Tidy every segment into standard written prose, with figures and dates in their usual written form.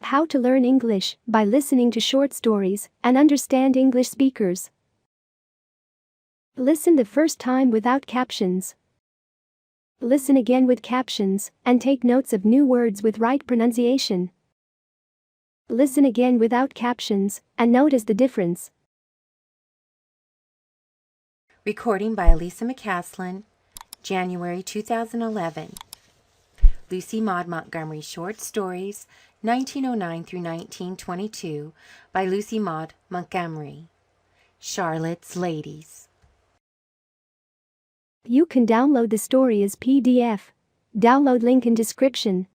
How to learn English by listening to short stories and understand English speakers. Listen the first time without captions. Listen again with captions and take notes of new words with right pronunciation. Listen again without captions and notice the difference. Recording by Elisa McCaslin, January 2011. Lucy Maud Montgomery Short Stories, 1909 through 1922, by Lucy Maud Montgomery. Charlotte's Ladies. You can download the story as PDF. Download link in description.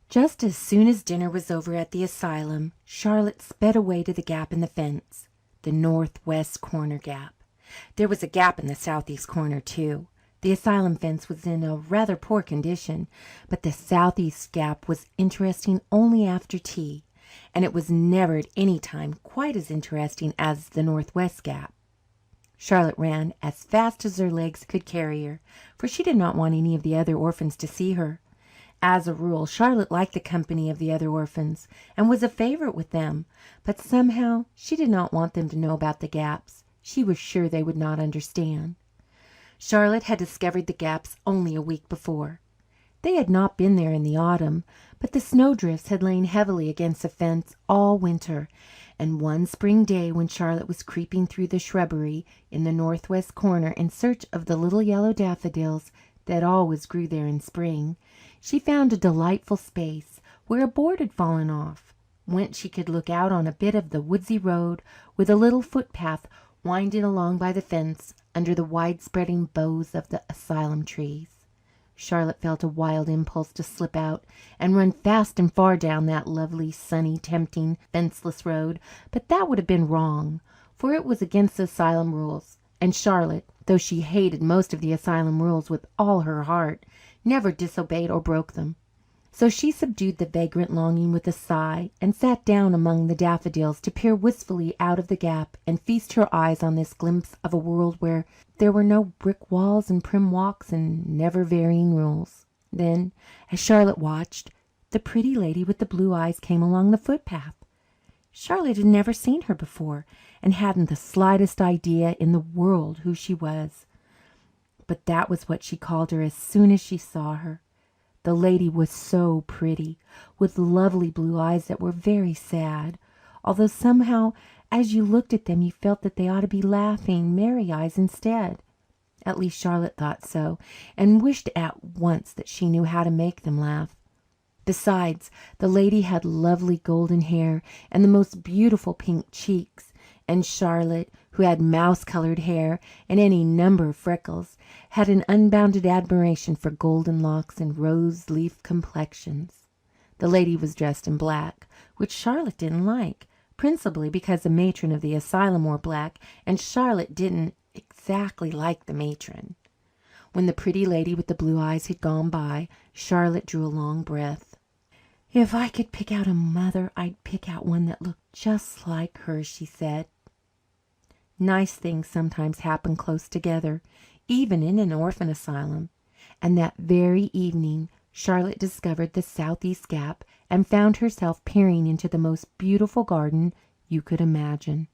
Just as soon as dinner was over at the asylum, Charlotte sped away to the gap in the fence, the northwest corner gap. There was a gap in the southeast corner, too. The asylum fence was in a rather poor condition, but the southeast gap was interesting only after tea, and it was never at any time quite as interesting as the northwest gap. Charlotte ran as fast as her legs could carry her, for she did not want any of the other orphans to see her. As a rule, Charlotte liked the company of the other orphans and was a favorite with them, but somehow she did not want them to know about the gaps. She was sure they would not understand. Charlotte had discovered the gaps only a week before. They had not been there in the autumn, but the snowdrifts had lain heavily against the fence all winter, and one spring day when Charlotte was creeping through the shrubbery in the northwest corner in search of the little yellow daffodils that always grew there in spring, she found a delightful space where a board had fallen off, whence she could look out on a bit of the woodsy road with a little footpath winding along by the fence under the wide-spreading boughs of the asylum trees. Charlotte felt a wild impulse to slip out and run fast and far down that lovely, sunny, tempting, fenceless road, but that would have been wrong, for it was against the asylum rules, and Charlotte, though she hated most of the asylum rules with all her heart, never disobeyed or broke them. So she subdued the vagrant longing with a sigh and sat down among the daffodils to peer wistfully out of the gap and feast her eyes on this glimpse of a world where there were no brick walls and prim walks and never varying rules. Then, as Charlotte watched, the pretty lady with the blue eyes came along the footpath. Charlotte had never seen her before and hadn't the slightest idea in the world who she was. But that was what she called her as soon as she saw her. The lady was so pretty, with lovely blue eyes that were very sad, although somehow as you looked at them you felt that they ought to be laughing, merry eyes instead. At least Charlotte thought so, and wished at once that she knew how to make them laugh. Besides, the lady had lovely golden hair and the most beautiful pink cheeks, and Charlotte, who had mouse-colored hair and any number of freckles, had an unbounded admiration for golden locks and rose-leaf complexions. The lady was dressed in black, which Charlotte didn't like, principally because the matron of the asylum wore black, and Charlotte didn't exactly like the matron. When the pretty lady with the blue eyes had gone by, Charlotte drew a long breath. "If I could pick out a mother, I'd pick out one that looked just like her," she said. Nice things sometimes happen close together, even in an orphan asylum, and that very evening Charlotte discovered the southeast gap and found herself peering into the most beautiful garden you could imagine.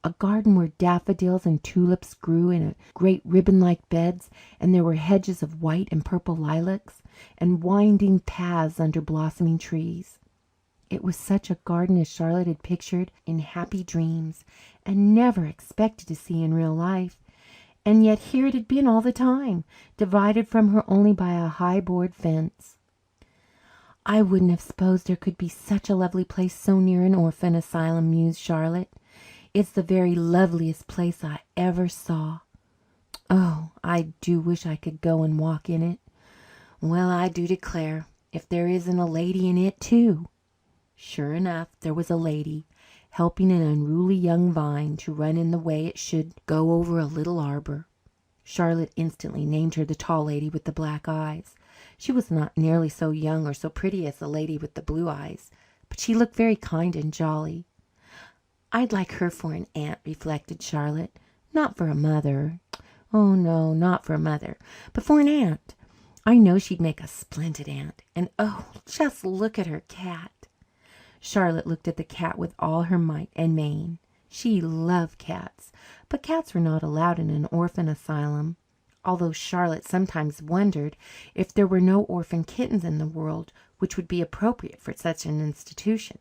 A garden where daffodils and tulips grew in great ribbon-like beds, and there were hedges of white and purple lilacs, and winding paths under blossoming trees. It was such a garden as Charlotte had pictured in happy dreams and never expected to see in real life. And yet here it had been all the time, divided from her only by a high board fence. "I wouldn't have supposed there could be such a lovely place so near an orphan asylum," mused Charlotte. "It's the very loveliest place I ever saw. Oh, I do wish I could go and walk in it. Well, I do declare, if there isn't a lady in it, too." Sure enough, there was a lady, helping an unruly young vine to run in the way it should go over a little arbor. Charlotte instantly named her the tall lady with the black eyes. She was not nearly so young or so pretty as the lady with the blue eyes, but she looked very kind and jolly. "I'd like her for an aunt," reflected Charlotte. "Not for a mother. Oh, no, not for a mother, but for an aunt. I know she'd make a splendid aunt. And oh, just look at her cat." Charlotte looked at the cat with all her might and main. She loved cats, but cats were not allowed in an orphan asylum, although Charlotte sometimes wondered if there were no orphan kittens in the world which would be appropriate for such an institution.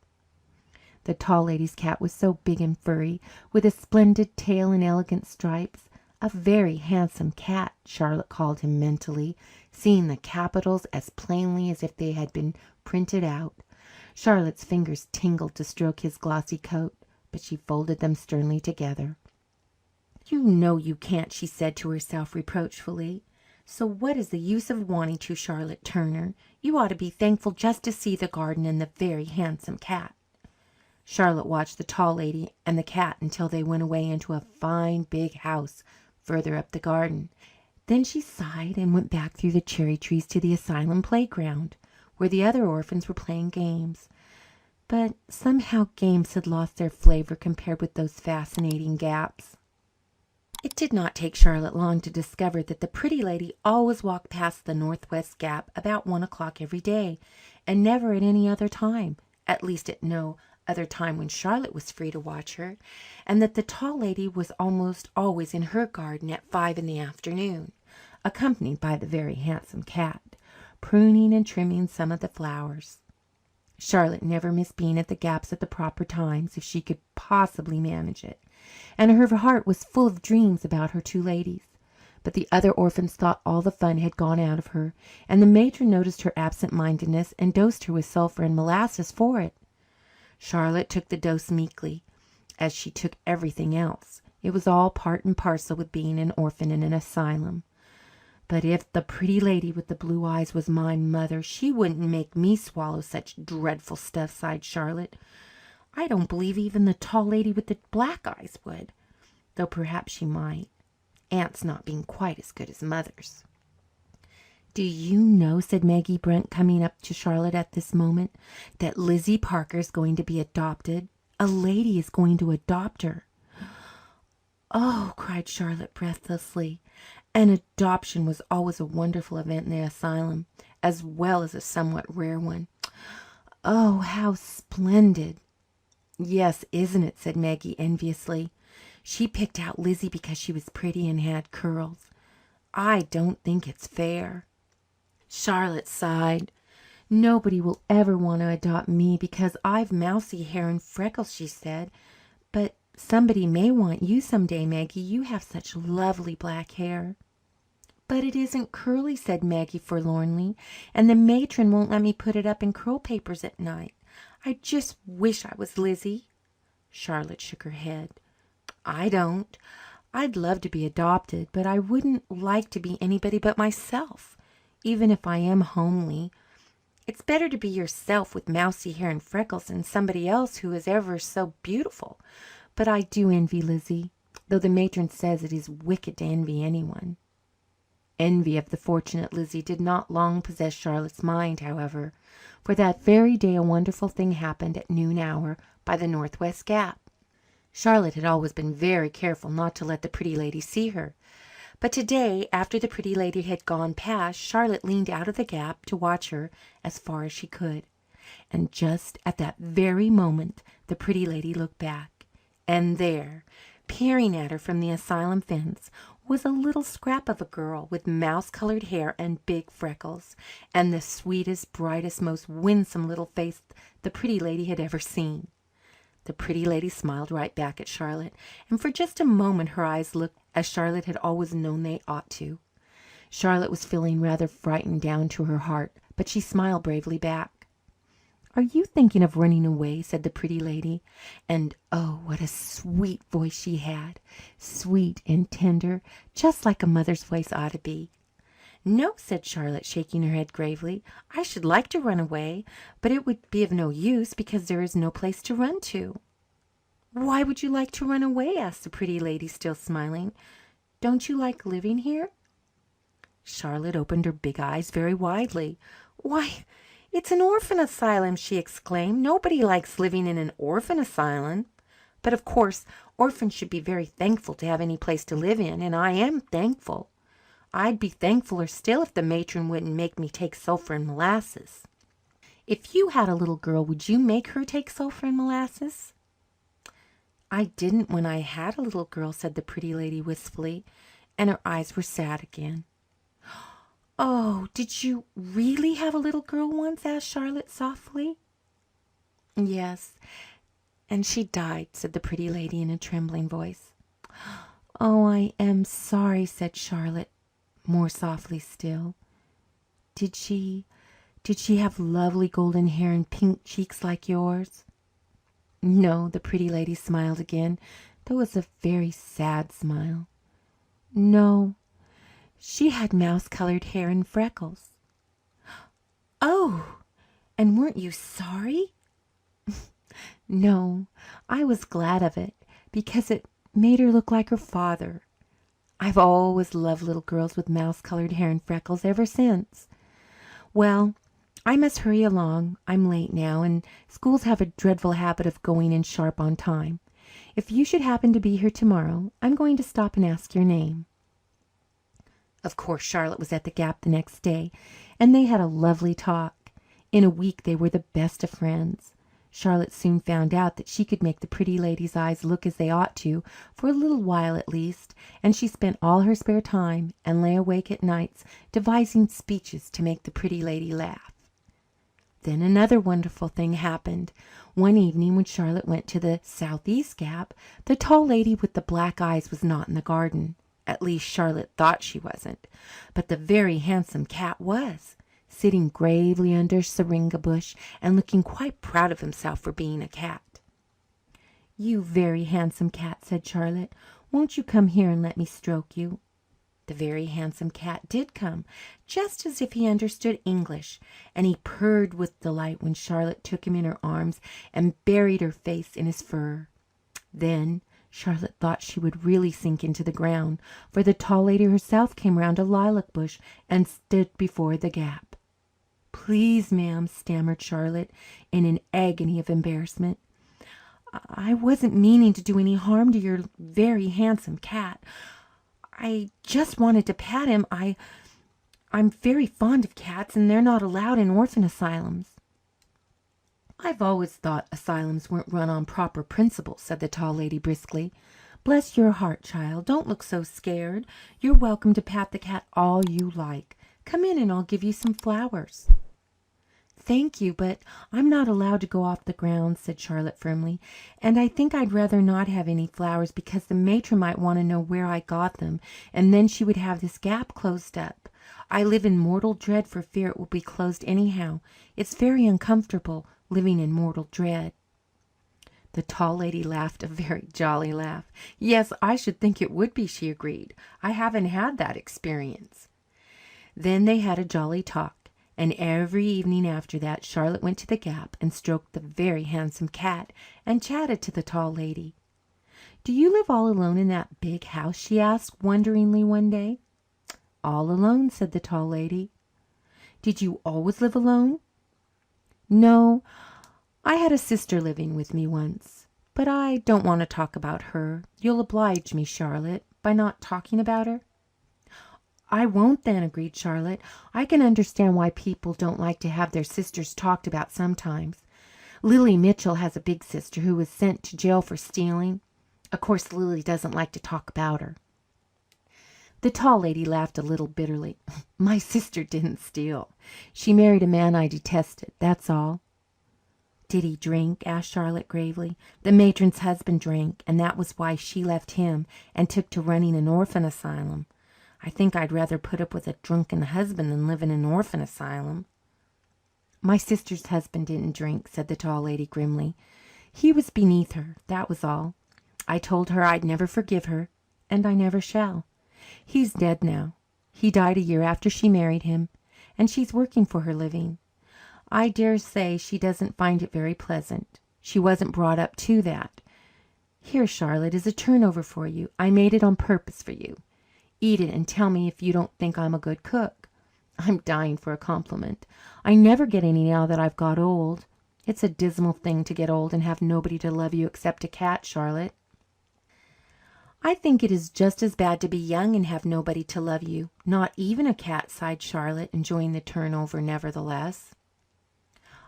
The tall lady's cat was so big and furry, with a splendid tail and elegant stripes. A very handsome cat, Charlotte called him mentally, seeing the capitals as plainly as if they had been printed out. Charlotte's fingers tingled to stroke his glossy coat, but she folded them sternly together. "You know you can't," she said to herself reproachfully. "So what is the use of wanting to, Charlotte Turner? You ought to be thankful just to see the garden and the very handsome cat." Charlotte watched the tall lady and the cat until they went away into a fine big house further up the garden. Then she sighed and went back through the cherry trees to the asylum playground, where the other orphans were playing games. But somehow games had lost their flavour compared with those fascinating gaps. It did not take Charlotte long to discover that the Pretty Lady always walked past the northwest gap about 1 o'clock every day, and never at any other time, at least at no other time when Charlotte was free to watch her, and that the tall lady was almost always in her garden at 5 in the afternoon, accompanied by the very handsome cat, pruning and trimming some of the flowers. Charlotte never missed being at the gaps at the proper times if she could possibly manage it, and her heart was full of dreams about her two ladies. But the other orphans thought all the fun had gone out of her, and the matron noticed her absent-mindedness and dosed her with sulphur and molasses for it. Charlotte took the dose meekly, as she took everything else. It was all part and parcel with being an orphan in an asylum. "But if the Pretty Lady with the blue eyes was my mother, she wouldn't make me swallow such dreadful stuff," sighed Charlotte. "I don't believe even the tall lady with the black eyes would, though perhaps she might, aunts not being quite as good as mothers." "Do you know," said Maggie Brunt, coming up to Charlotte at this moment, "that Lizzie Parker is going to be adopted? A lady is going to adopt her." "Oh!" cried Charlotte breathlessly. An adoption was always a wonderful event in the asylum, as well as a somewhat rare one. "Oh, how splendid!" "Yes, isn't it?" said Maggie enviously. "She picked out Lizzie because she was pretty and had curls. I don't think it's fair." Charlotte sighed. "Nobody will ever want to adopt me because I've mousy hair and freckles," she said. "But somebody may want you some day, Maggie. You have such lovely black hair." "But it isn't curly," said Maggie forlornly, "and the matron won't let me put it up in curl papers at night. I just wish I was Lizzie." Charlotte shook her head. "I don't. I'd love to be adopted, but I wouldn't like to be anybody but myself, even if I am homely. It's better to be yourself with mousy hair and freckles than somebody else who is ever so beautiful. But I do envy Lizzie, though the matron says it is wicked to envy anyone." Envy of the fortunate Lizzie did not long possess Charlotte's mind, however, for that very day a wonderful thing happened at noon hour by the northwest gap. Charlotte had always been very careful not to let the Pretty Lady see her, but today, after the Pretty Lady had gone past, Charlotte leaned out of the gap to watch her as far as she could. And just at that very moment the Pretty Lady looked back, and there, peering at her from the asylum fence, was a little scrap of a girl with mouse-colored hair and big freckles, and the sweetest, brightest, most winsome little face the Pretty Lady had ever seen. The Pretty Lady smiled right back at Charlotte, and for just a moment her eyes looked as Charlotte had always known they ought to. Charlotte was feeling rather frightened down to her heart, but she smiled bravely back. "Are you thinking of running away?" said the Pretty Lady. And oh, what a sweet voice she had, sweet and tender, just like a mother's voice ought to be. "No," said Charlotte, shaking her head gravely. "I should like to run away, but it would be of no use because there is no place to run to." "Why would you like to run away?" asked the Pretty Lady, still smiling. "Don't you like living here?" Charlotte opened her big eyes very widely. "Why, it's an orphan asylum!" she exclaimed. "Nobody likes living in an orphan asylum. But of course orphans should be very thankful to have any place to live in, and I am thankful. I'd be thankfuller still if the matron wouldn't make me take sulphur and molasses." "If you had a little girl, would you make her take sulphur and molasses?" "I didn't when I had a little girl," said the Pretty Lady wistfully, and her eyes were sad again. "Oh, did you really have a little girl once?" asked Charlotte softly. "Yes, and she died," said the Pretty Lady in a trembling voice. "Oh, I am sorry," said Charlotte, more softly still. Did she have lovely golden hair and pink cheeks like yours?" "No," the Pretty Lady smiled again, though it was a very sad smile. "No, she had mouse-colored hair and freckles." "Oh, and weren't you sorry?" "No, I was glad of it, because it made her look like her father. I've always loved little girls with mouse-colored hair and freckles ever since. Well, I must hurry along. I'm late now, and schools have a dreadful habit of going in sharp on time. If you should happen to be here tomorrow, I'm going to stop and ask your name." Of course, Charlotte was at the Gap the next day, and they had a lovely talk. In a week they were the best of friends. Charlotte soon found out that she could make the Pretty Lady's eyes look as they ought to, for a little while at least, and she spent all her spare time and lay awake at nights devising speeches to make the Pretty Lady laugh. Then another wonderful thing happened. One evening when Charlotte went to the Southeast Gap, the Tall Lady with the black eyes was not in the garden. At least Charlotte thought she wasn't, but the Very Handsome Cat was, sitting gravely under a syringa bush and looking quite proud of himself for being a cat. "You Very Handsome Cat," said Charlotte, "won't you come here and let me stroke you?" The Very Handsome Cat did come, just as if he understood English, and he purred with delight when Charlotte took him in her arms and buried her face in his fur. Then Charlotte thought she would really sink into the ground, for the Tall Lady herself came round a lilac bush and stood before the Gap. "Please, ma'am," stammered Charlotte in an agony of embarrassment, "I wasn't meaning to do any harm to your Very Handsome Cat. I just wanted to pat him. I'm very fond of cats, and they're not allowed in orphan asylums." "I've always thought asylums weren't run on proper principles," said the Tall Lady briskly. "Bless your heart, child, don't look so scared. You're welcome to pat the cat all you like. Come in and I'll give you some flowers." "Thank you, but I'm not allowed to go off the grounds," said Charlotte firmly, "and I think I'd rather not have any flowers, because the matron might want to know where I got them, and then she would have this Gap closed up. I live in mortal dread for fear it will be closed anyhow. It's very uncomfortable living in mortal dread." The Tall Lady laughed a very jolly laugh. "Yes, I should think it would be," she agreed. "I haven't had that experience." Then they had a jolly talk, and every evening after that Charlotte went to the Gap and stroked the Very Handsome Cat and chatted to the Tall Lady. "Do you live all alone in that big house?" she asked wonderingly one day. "All alone," said the Tall Lady. "Did you always live alone?" "No, I had a sister living with me once, but I don't want to talk about her. You'll oblige me, Charlotte, by not talking about her?" "I won't then," agreed Charlotte. "I can understand why people don't like to have their sisters talked about sometimes. Lily Mitchell has a big sister who was sent to jail for stealing. Of course Lily doesn't like to talk about her." The Tall Lady laughed a little bitterly. "My sister didn't steal. She married a man I detested, that's all." "Did he drink?" asked Charlotte gravely. "The matron's husband drank, and that was why she left him and took to running an orphan asylum. I think I'd rather put up with a drunken husband than live in an orphan asylum." "My sister's husband didn't drink," said the Tall Lady grimly. "He was beneath her, that was all. I told her I'd never forgive her, and I never shall. He's dead now. He died a year after she married him, and she's working for her living. I dare say she doesn't find it very pleasant. She wasn't brought up to that. Here, Charlotte, is a turnover for you. I made it on purpose for you. Eat it and tell me if you don't think I'm a good cook. I'm dying for a compliment. I never get any now that I've got old. It's a dismal thing to get old and have nobody to love you except a cat, Charlotte." I think it is just as bad to be young and have nobody to love you, not even a cat, sighed Charlotte, enjoying the turn over nevertheless.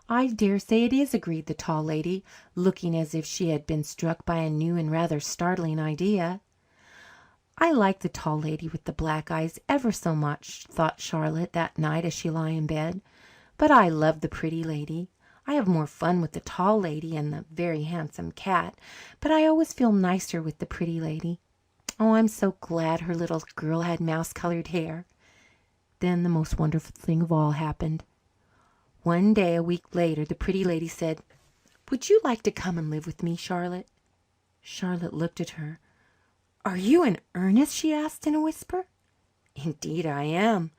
I dare say it is, agreed the tall lady, looking as if she had been struck by a new and rather startling idea. I like the tall lady with the black eyes ever so much, thought Charlotte that night as she lay in bed. But I love the pretty lady. I have more fun with the tall lady and the very handsome cat, but I always feel nicer with the pretty lady. Oh, I'm so glad her little girl had mouse-colored hair. Then the most wonderful thing of all happened. One day, a week later, the pretty lady said, "Would you like to come and live with me, Charlotte?" Charlotte looked at her. "Are you in earnest?" she asked in a whisper. "Indeed I am.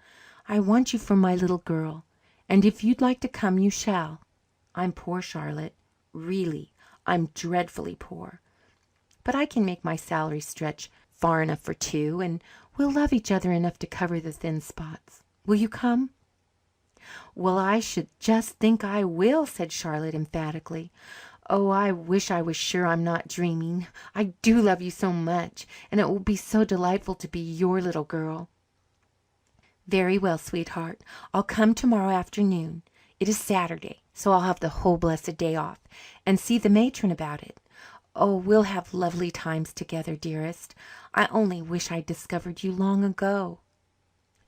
I want you for my little girl, and if you'd like to come, you shall. I'm poor, Charlotte. Really, I'm dreadfully poor. But I can make my salary stretch far enough for two, and we'll love each other enough to cover the thin spots. Will you come?" "Well, I should just think I will," said Charlotte emphatically. "Oh, I wish I was sure I'm not dreaming. I do love you so much, and it will be so delightful to be your little girl." "Very well, sweetheart. I'll come tomorrow afternoon. It is Saturday, so I'll have the whole blessed day off, and see the matron about it. Oh, we'll have lovely times together, dearest. I only wish I'd discovered you long ago."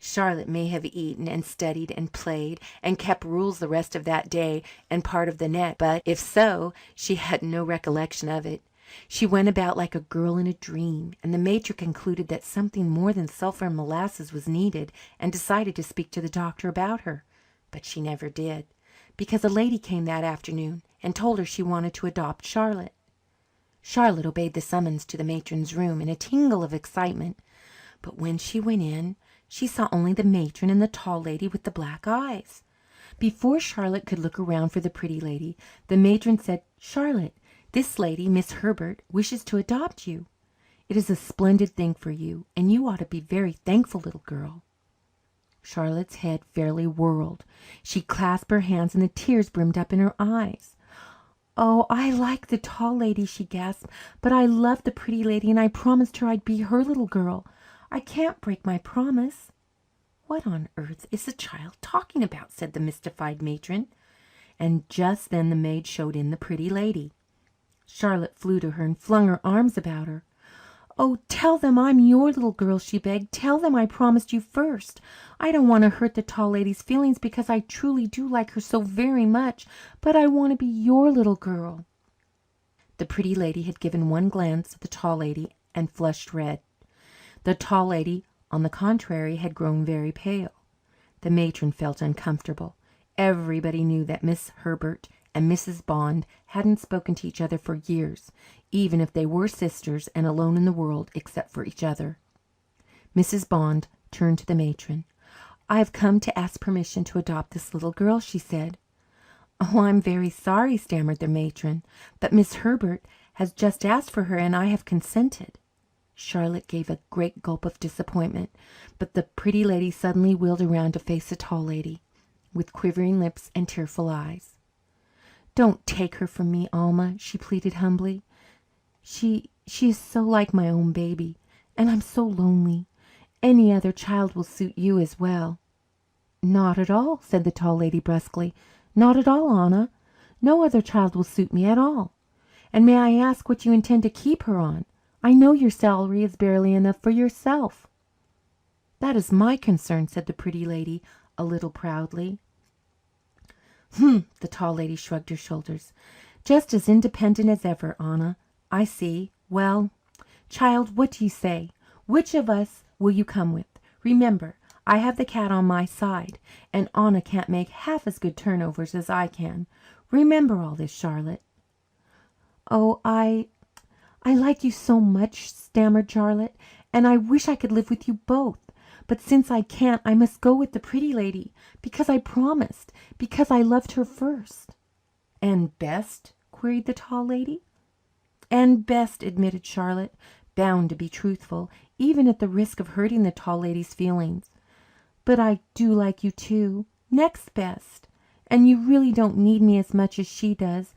Charlotte may have eaten and studied and played and kept rules the rest of that day and part of the next, but if so, she had no recollection of it. She went about like a girl in a dream, and the matron concluded that something more than sulphur and molasses was needed and decided to speak to the doctor about her. But she never did, because a lady came that afternoon and told her she wanted to adopt Charlotte. Charlotte obeyed the summons to the matron's room in a tingle of excitement, but when she went in, she saw only the matron and the tall lady with the black eyes. Before Charlotte could look around for the pretty lady, the matron said, "Charlotte, this lady, Miss Herbert, wishes to adopt you. It is a splendid thing for you, and you ought to be very thankful, little girl." Charlotte's head fairly whirled. She clasped her hands, and the tears brimmed up in her eyes. "Oh, I like the tall lady," she gasped, "but I love the pretty lady, and I promised her I'd be her little girl. I can't break my promise." "What on earth is the child talking about?" said the mystified matron. And just then the maid showed in the pretty lady. Charlotte flew to her and flung her arms about her. "Oh, tell them I'm your little girl," she begged. "Tell them I promised you first. I don't want to hurt the tall lady's feelings because I truly do like her so very much, but I want to be your little girl." The pretty lady had given one glance at the tall lady and flushed red. The tall lady, on the contrary, had grown very pale. The matron felt uncomfortable. Everybody knew that Miss Herbert and Mrs. Bond hadn't spoken to each other for years, even if they were sisters and alone in the world except for each other. Mrs. Bond turned to the matron. "I have come to ask permission to adopt this little girl," she said. "Oh, I'm very sorry," stammered the matron, "but Miss Herbert has just asked for her, and I have consented." Charlotte gave a great gulp of disappointment, but the pretty lady suddenly wheeled around to face the tall lady, with quivering lips and tearful eyes. "Don't take her from me, Alma," she pleaded humbly. She is so like my own baby, and I'm so lonely. Any other child will suit you as well." "Not at all," said the tall lady brusquely. "Not at all, Anna. No other child will suit me at all. And may I ask what you intend to keep her on? I know your salary is barely enough for yourself." "That is my concern," said the pretty lady, a little proudly. The tall lady shrugged her shoulders. "Just as independent as ever, Anna. I see. Well, child, what do you say? Which of us will you come with? Remember, I have the cat on my side, and Anna can't make half as good turnovers as I can. Remember all this, Charlotte." "Oh, I like you so much," stammered Charlotte, "and I wish I could live with you both. But since I can't, I must go with the pretty lady, because I promised, because I loved her first." "And best?" queried the tall lady. "And best," admitted Charlotte, bound to be truthful, even at the risk of hurting the tall lady's feelings. "But I do like you too. Next best. And you really don't need me as much as she does,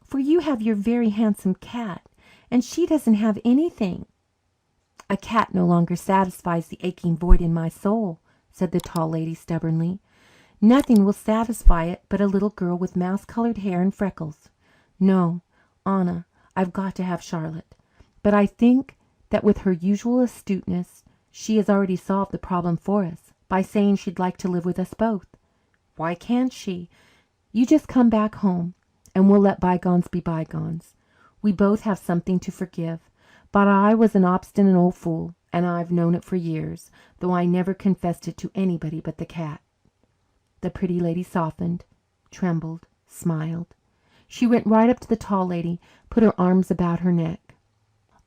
for you have your very handsome cat, and she doesn't have anything." "A cat no longer satisfies the aching void in my soul," said the Tall Lady stubbornly. "Nothing will satisfy it but a little girl with mouse-colored hair and freckles. No, Anna, I've got to have Charlotte. But I think that with her usual astuteness she has already solved the problem for us by saying she'd like to live with us both. Why can't she? You just come back home, and we'll let bygones be bygones. We both have something to forgive. But I was an obstinate old fool, and I've known it for years, though I never confessed it to anybody but the cat." The Pretty Lady softened, trembled, smiled. She went right up to the Tall Lady, put her arms about her neck.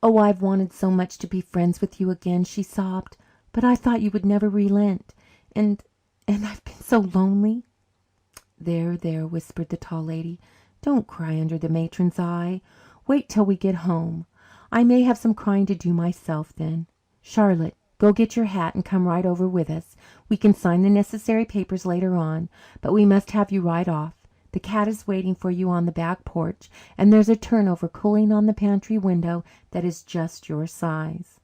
"Oh, I've wanted so much to be friends with you again," she sobbed. "But I thought you would never relent. And I've been so lonely." "There, there," whispered the Tall Lady. "Don't cry under the matron's eye. Wait till we get home. I may have some crying to do myself then. Charlotte, go get your hat and come right over with us. We can sign the necessary papers later on, but we must have you right off. The cat is waiting for you on the back porch, and there's a turnover cooling on the pantry window that is just your size."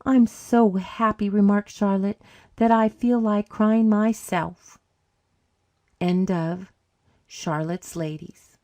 "I'm so happy," remarked Charlotte, "that I feel like crying myself." End of Charlotte's Ladies.